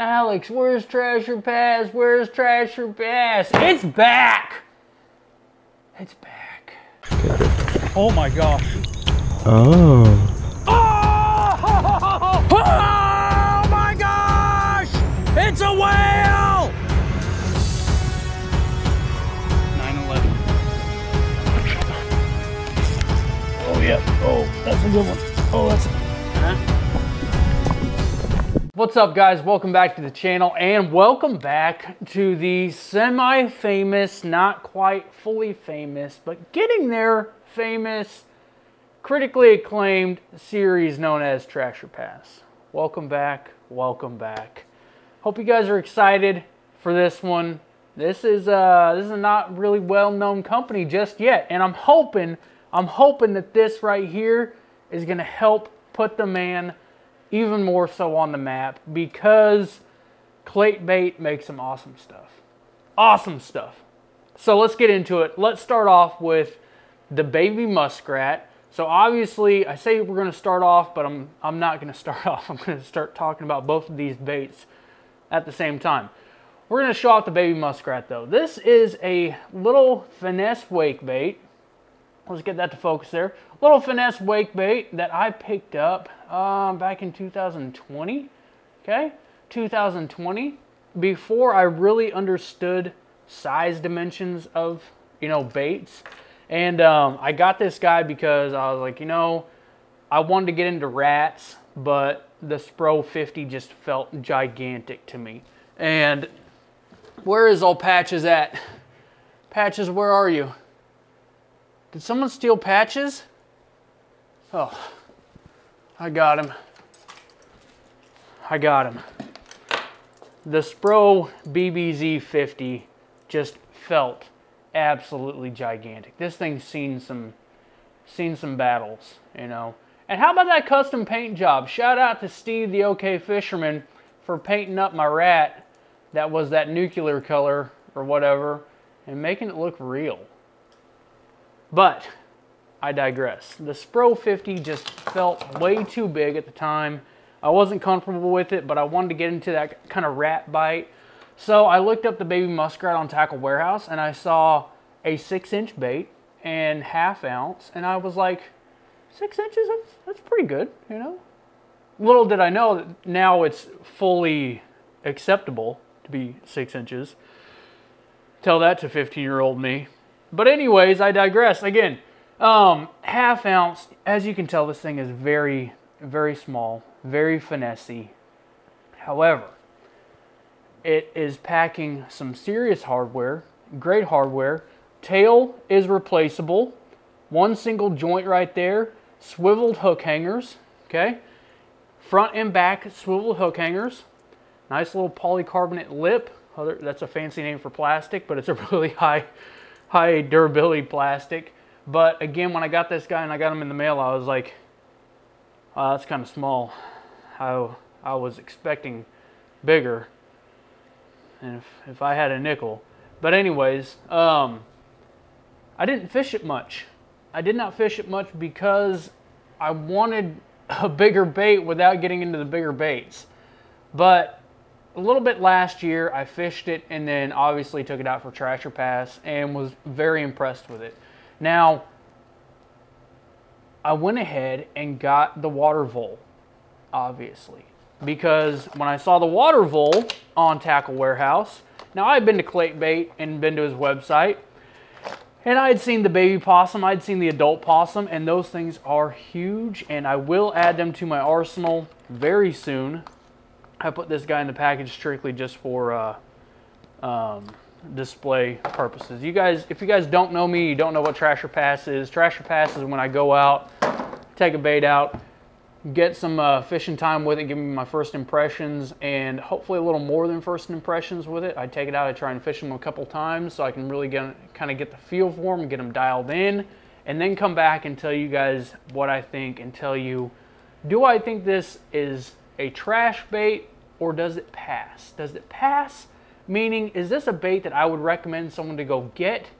Alex, where's Trasher Pass? Where's Trasher Pass? It's back! It's back. Oh my gosh. Oh. Oh! Oh my gosh! It's a whale! 9/11. Oh yeah. Oh, that's a good one. Oh, that's. What's up, guys? Welcome back to the channel, and welcome back to the semi-famous, not quite fully famous, but getting there famous, critically acclaimed series known as Trasher Pass. Welcome back. Welcome back. Hope you guys are excited for this one. This is a not really well-known company just yet, and I'm hoping that this right here is gonna help put the man even more so on the map, because Claitbait makes some awesome stuff. Awesome stuff. So let's get into it. Let's start off with the baby muskrat. So obviously, I say we're going to start off, but I'm not going to start off. I'm going to start talking about both of these baits at the same time. We're going to show off the baby muskrat though. This is a little finesse wake bait. Let's get that to focus there. Little finesse wake bait that I picked up back in 2020. Okay, 2020. Before I really understood size dimensions of, baits. And I got this guy because I was like, I wanted to get into rats, but the Spro 50 just felt gigantic to me. And where is old Patches at? Patches, where are you? Did someone steal Patches? Oh, I got him. I got him. The Spro BBZ 50 just felt absolutely gigantic. This thing's seen some battles, And how about that custom paint job? Shout out to Steve the OK Fisherman for painting up my rat that was that nuclear color or whatever and making it look real. But I digress. The Spro 50 just felt way too big at the time. I wasn't comfortable with it, but I wanted to get into that kind of rat bite. So I looked up the baby muskrat on Tackle Warehouse, and I saw a 6-inch bait and 1/2 ounce, and I was like, 6 inches? That's pretty good, Little did I know that now it's fully acceptable to be 6 inches. Tell that to 15-year-old me. But anyways, I digress. Again, 1/2 ounce, as you can tell, this thing is very, very small, very finessey. However, it is packing some serious hardware, great hardware. Tail is replaceable. One single joint right there. Swiveled hook hangers, okay? Front and back swiveled hook hangers. Nice little polycarbonate lip. That's a fancy name for plastic, but it's a really high durability plastic. But again, when I got this guy and I got him in the mail, I was like, oh, that's kind of small. I was expecting bigger, and if I had a nickel. But anyways, I didn't fish it much. I did not fish it much because I wanted a bigger bait without getting into the bigger baits. But a little bit last year, I fished it and then obviously took it out for Trasher Pass and was very impressed with it. Now, I went ahead and got the water vole, obviously, because when I saw the water vole on Tackle Warehouse, now I had been to Claitbait and been to his website, and I had seen the baby possum, I'd seen the adult possum, and those things are huge, and I will add them to my arsenal very soon. I put this guy in the package strictly just for display purposes. If you guys don't know me, you don't know what Trasher Pass is. Trasher Pass is when I go out, take a bait out, get some fishing time with it, give me my first impressions, and hopefully a little more than first impressions with it. I take it out, I try and fish them a couple times so I can really kind of get the feel for them and get them dialed in, and then come back and tell you guys what I think and tell you, do I think this is a trash bait, or does it pass? Does it pass? Meaning, is this a bait that I would recommend someone to go get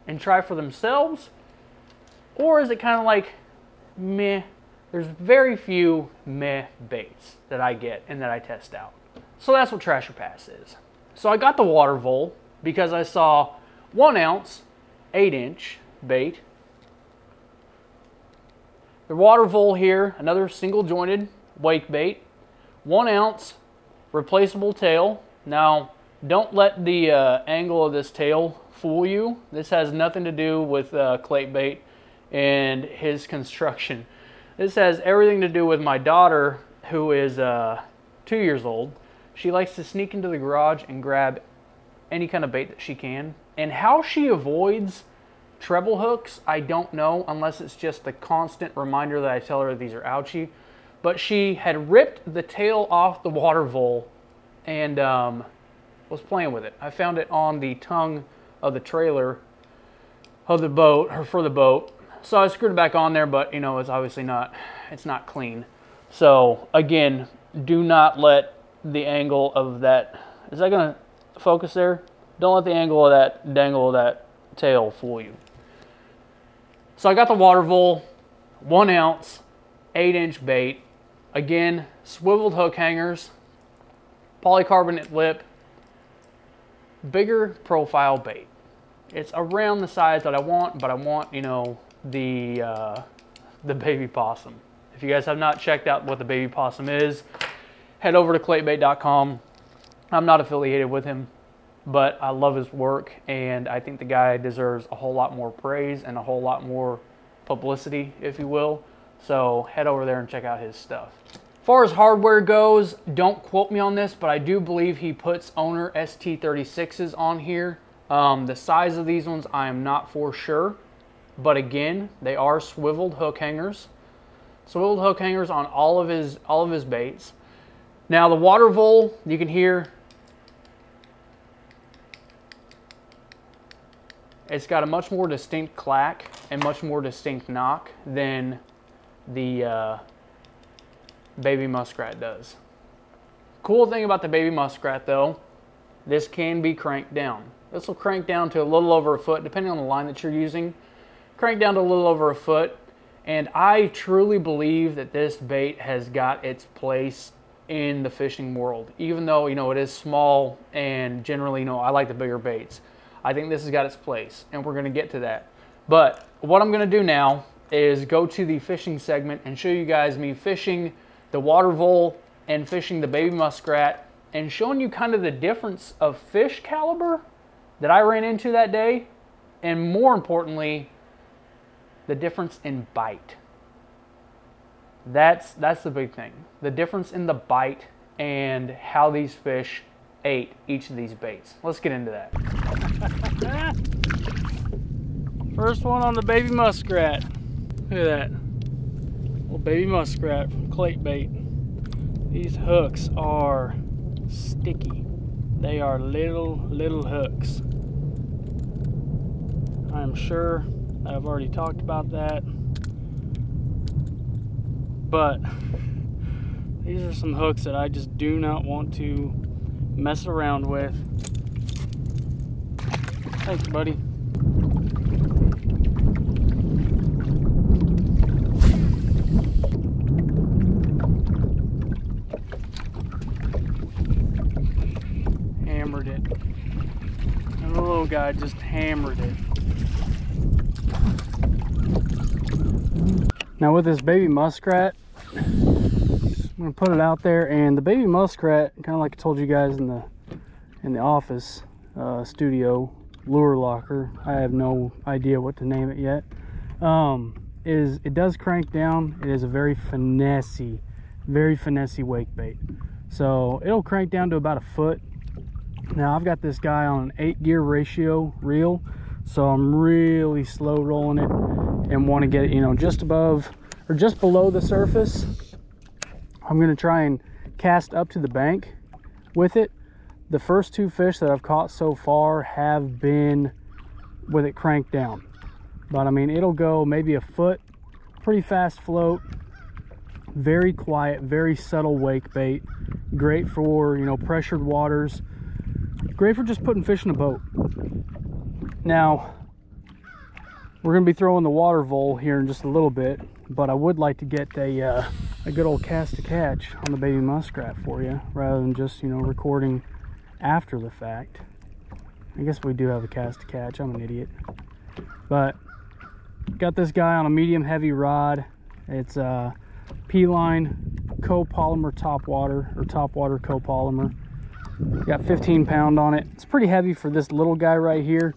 and try for themselves? Or is it kind of like, meh? There's very few meh baits that I get and that I test out. So that's what Trash or Pass is. So I got the water vole because I saw 1 ounce, 8-inch bait. The water vole here, another single jointed wake bait. 1 ounce, replaceable tail. Now, don't let the angle of this tail fool you. This has nothing to do with clay bait and his construction. This has everything to do with my daughter, who is 2 years old. She likes to sneak into the garage and grab any kind of bait that she can. And how she avoids treble hooks, I don't know, unless it's just the constant reminder that I tell her these are ouchy. But she had ripped the tail off the water vole and was playing with it. I found it on the tongue of the trailer of the boat, or for the boat. So I screwed it back on there, but you know, it's obviously not, it's not clean. So again, do not let the angle of that, is that gonna focus there? Don't let the angle of that dangle of that tail fool you. So I got the water vole, 1 ounce, 8-inch bait. Again, swiveled hook hangers, polycarbonate lip, bigger profile bait. It's around the size that I want, but I want, you know, the baby possum. If you guys have not checked out what the baby possum is, head over to claytbait.com. I'm not affiliated with him, but I love his work, and I think the guy deserves a whole lot more praise and a whole lot more publicity, if you will. So head over there and check out his stuff. As far as hardware goes, don't quote me on this, but I do believe he puts owner ST36s on here. The size of these ones I am not for sure, but again, they are swiveled hook hangers. Swiveled hook hangers on all of his baits. Now the water vole, you can hear it's got a much more distinct clack and much more distinct knock than the baby muskrat does. Cool thing about the baby muskrat though, this can be cranked down. This will crank down to a little over a foot, depending on the line that you're using. Crank down to a little over a foot, and I truly believe that this bait has got its place in the fishing world. Even though, you know, it is small and generally, you know, I like the bigger baits. I think this has got its place, and we're gonna get to that. But what I'm gonna do now is go to the fishing segment and show you guys me fishing the water vole and fishing the baby muskrat, and showing you kind of the difference of fish caliber that I ran into that day, and more importantly, the difference in bite. That's the big thing. The difference in the bite and how these fish ate each of these baits. Let's get into that. First one on the baby muskrat. Look at that. Little baby muskrat from Clayt Bait. These hooks are sticky. They are little hooks. I'm sure I've already talked about that, but these are some hooks that I just do not want to mess around with. Thanks, buddy. Hammered it. And the little guy just hammered it. Now with this baby muskrat, I'm gonna put it out there, and the baby muskrat, kind of like I told you guys in the office studio lure locker, I have no idea what to name it yet, is it does crank down. It is a very finessey wake bait. So it'll crank down to about a foot. Now I've got this guy on an 8-gear ratio reel, so I'm really slow rolling it and want to get it, you know, just above or just below the surface. I'm going to try and cast up to the bank with it. The first 2 fish that I've caught so far have been with it cranked down, but I mean, it'll go maybe a foot, pretty fast float, very quiet, very subtle wake bait, great for, you know, pressured waters, great for just putting fish in a boat. Now we're going to be throwing the water vole here in just a little bit, but I would like to get a a good old cast to catch on the baby muskrat for you, rather than just, you know, recording after the fact. I guess we do have a cast to catch. I'm an idiot. But got this guy on a medium heavy rod. It's a P-line copolymer topwater, or topwater copolymer. Got 15 pound on it. It's pretty heavy for this little guy right here,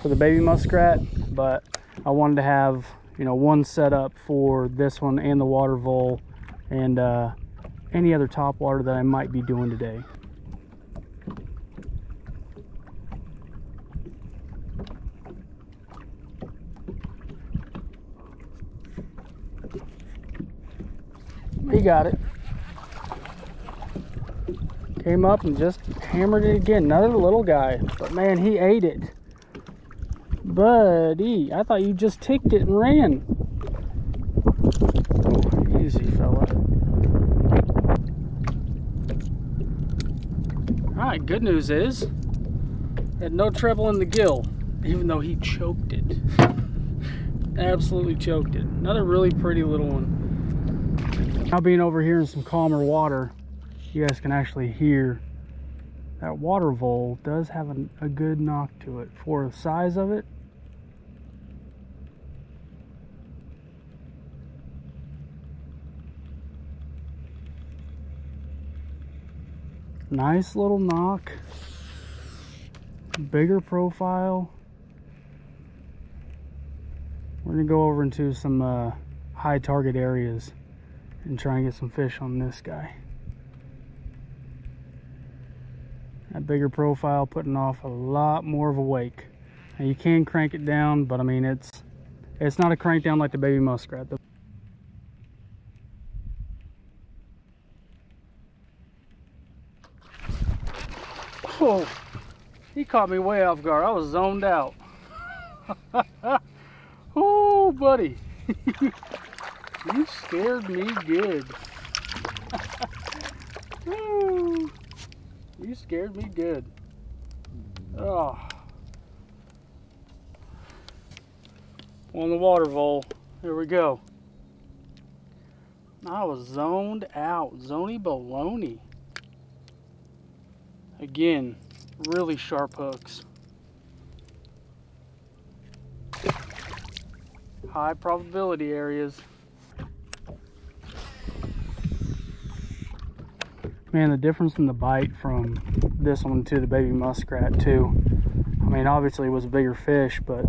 for the baby muskrat, but I wanted to have, you know, one setup for this one and the water vole and any other topwater that I might be doing today. He got it. Came up and just hammered it again. Another little guy, but man, he ate it. Buddy, I thought you just ticked it and ran. Oh, easy, fella. Alright, good news is, had no trouble in the gill, even though he choked it. Absolutely choked it. Another really pretty little one. Now being over here in some calmer water, you guys can actually hear that water vole does have a good knock to it for the size of it. Nice little knock, bigger profile. We're gonna go over into some high target areas and try and get some fish on this guy. That bigger profile putting off a lot more of a wake. Now you can crank it down, but I mean it's not a crank down like the baby muskrat. Oh, he caught me way off guard. I was zoned out. Oh, buddy. You scared me good. You scared me good. Oh. On the water vole. Here we go. I was zoned out. Zony baloney. Again, really sharp hooks. High probability areas. Man, the difference in the bite from this one to the baby muskrat too. I mean, obviously it was a bigger fish, but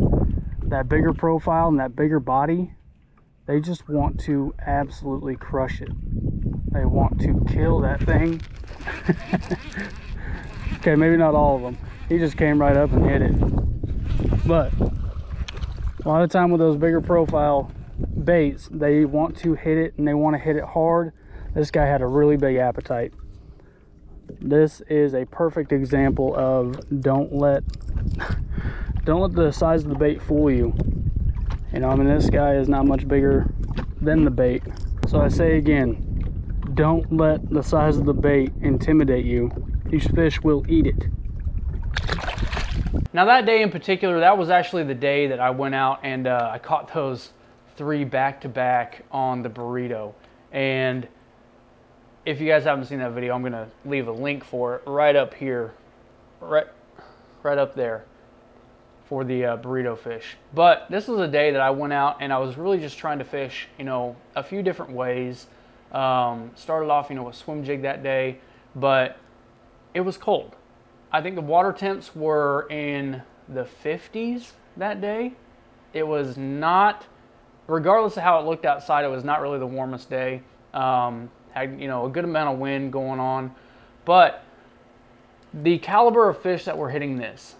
that bigger profile and that bigger body, they just want to absolutely crush it. They want to kill that thing. Okay, maybe not all of them. He just came right up and hit it. But a lot of time with those bigger profile baits, they want to hit it and they want to hit it hard. This guy had a really big appetite. This is a perfect example of don't let the size of the bait fool you. You know, I mean, this guy is not much bigger than the bait. So I say again, don't let the size of the bait intimidate you. These fish will eat it. Now that day in particular, that was actually the day that I went out and I caught those 3 back-to-back on the burrito. And if you guys haven't seen that video, I'm gonna leave a link for it right up here, right up there for the burrito fish. But this was a day that I went out and I was really just trying to fish, you know, a few different ways. Started off, you know, with swim jig that day, but it was cold. I think the water temps were in the 50s that day. It was not, regardless of how it looked outside, it was not really the warmest day. Had, you know, a good amount of wind going on, but the caliber of fish that were hitting this,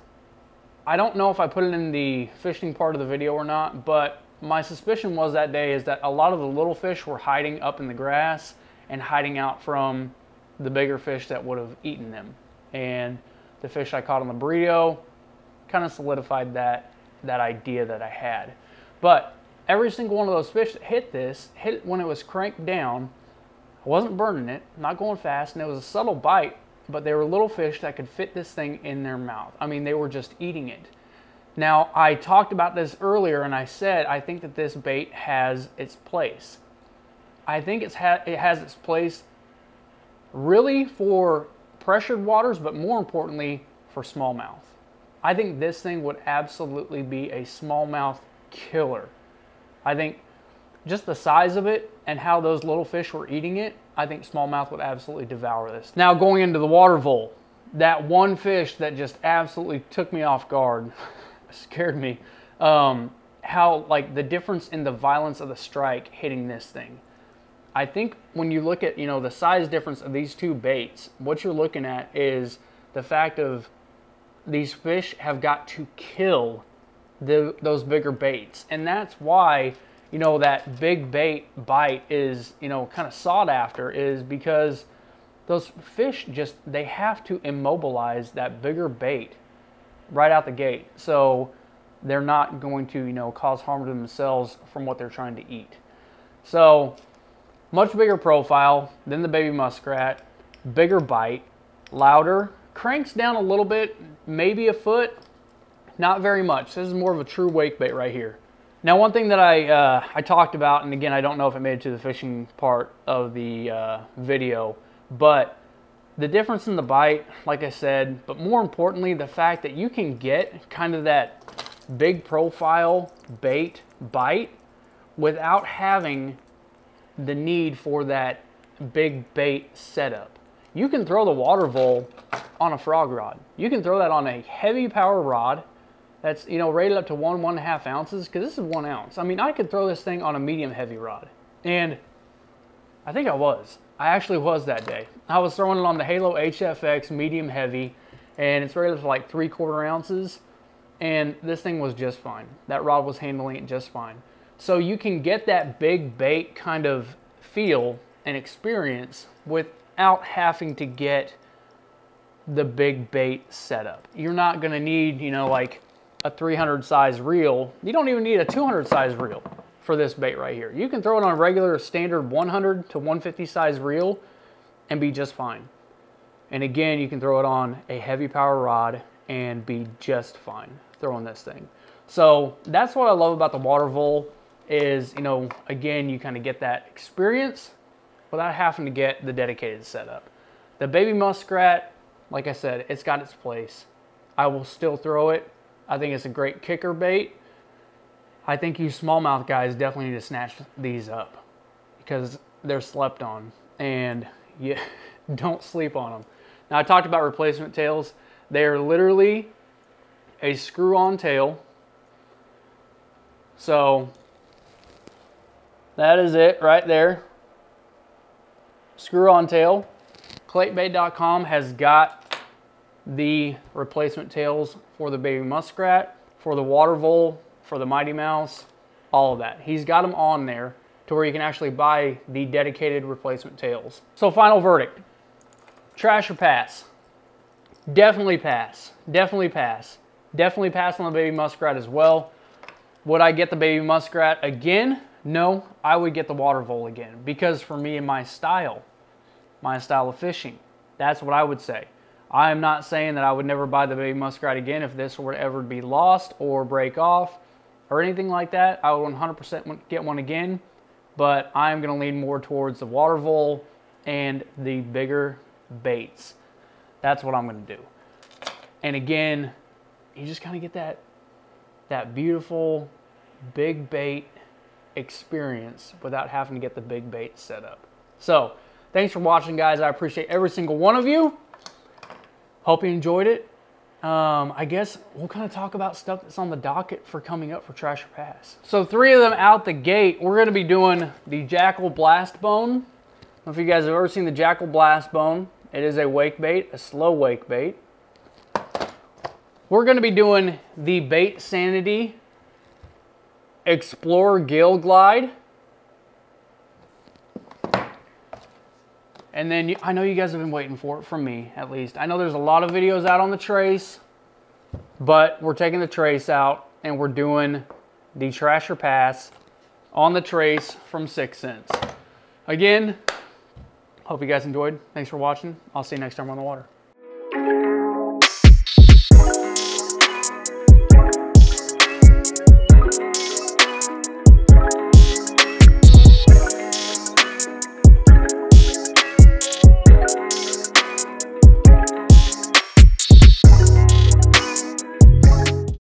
I don't know if I put it in the fishing part of the video or not, but my suspicion was that day is that a lot of the little fish were hiding up in the grass and hiding out from the bigger fish that would have eaten them. And the fish I caught on the burrito kind of solidified that idea that I had. But every single one of those fish that hit this, hit it when it was cranked down. I wasn't burning it, not going fast, and it was a subtle bite, but they were little fish that could fit this thing in their mouth. I mean, they were just eating it. Now, I talked about this earlier, and I said I think that this bait has its place. I think it has its place really for pressured waters, but more importantly for smallmouth. I think this thing would absolutely be a smallmouth killer. I think just the size of it and how those little fish were eating it, I think smallmouth would absolutely devour this. Now going into the water vole, that one fish that just absolutely took me off guard, scared me, how like the difference in the violence of the strike hitting this thing. I think when you look at, you know, the size difference of these two baits, what you're looking at is the fact of these fish have got to kill those bigger baits. And that's why, you know, that big bait bite is, you know, kind of sought after, is because those fish just, they have to immobilize that bigger bait right out the gate. So they're not going to, you know, cause harm to themselves from what they're trying to eat. So much bigger profile than the baby muskrat, bigger bite, louder, cranks down a little bit, maybe a foot, not very much. This is more of a true wake bait right here. Now, one thing that I talked about, and again, I don't know if it made it to the fishing part of the video, but the difference in the bite, like I said, but more importantly, the fact that you can get kind of that big profile bait bite without having the need for that big bait setup. You can throw the water vole on a frog rod. You can throw that on a heavy power rod that's, you know, rated up to 1.5 ounces, because this is 1 ounce. I mean, I could throw this thing on a medium heavy rod. And I think I actually was that day. I was throwing it on the Halo HFX medium heavy, and it's rated for like 3/4 ounces. And this thing was just fine. That rod was handling it just fine. So you can get that big bait kind of feel and experience without having to get the big bait setup. You're not gonna need, you know, like a 300 size reel. You don't even need a 200 size reel for this bait right here. You can throw it on a regular standard 100 to 150 size reel and be just fine. And again, you can throw it on a heavy power rod and be just fine throwing this thing. So that's what I love about the water vole is, you know, again, you kind of get that experience without having to get the dedicated setup. The baby muskrat, like I said, it's got its place. I will still throw it. I think it's a great kicker bait. I think you smallmouth guys definitely need to snatch these up because they're slept on, and you don't sleep on them. Now, I talked about replacement tails. They are literally a screw-on tail. So that is it right there. Screw-on tail. CL8bait.com has got the replacement tails for the baby muskrat, for the water vole, for the mighty mouse, all of that. He's got them on there to where you can actually buy the dedicated replacement tails. So final verdict, trash or pass? Definitely pass, definitely pass. Definitely pass on the baby muskrat as well. Would I get the baby muskrat again? No, I would get the water vole again, because for me and my style of fishing, that's what I would say. I am not saying that I would never buy the baby muskrat again if this were to ever be lost or break off or anything like that. I would 100% get one again, but I'm going to lean more towards the water vole and the bigger baits. That's what I'm going to do. And again, you just kind of get that beautiful big bait experience without having to get the big bait set up. So thanks for watching, guys. I appreciate every single one of you. Hope you enjoyed it. I guess we'll kind of talk about stuff that's on the docket for coming up for Trash or Pass. So 3 of them out the gate. We're going to be doing the Jackal Blast Bone. I don't know if you guys have ever seen the Jackal Blast Bone. It is a wake bait, a slow wake bait. We're going to be doing the Bait Sanity Explorer Gill Glide. And then I know you guys have been waiting for it, from me at least. I know there's a lot of videos out on the trace, but we're taking the trace out and we're doing the Trash or Pass on the trace from 6 cents. Again, hope you guys enjoyed. Thanks for watching. I'll see you next time on the water.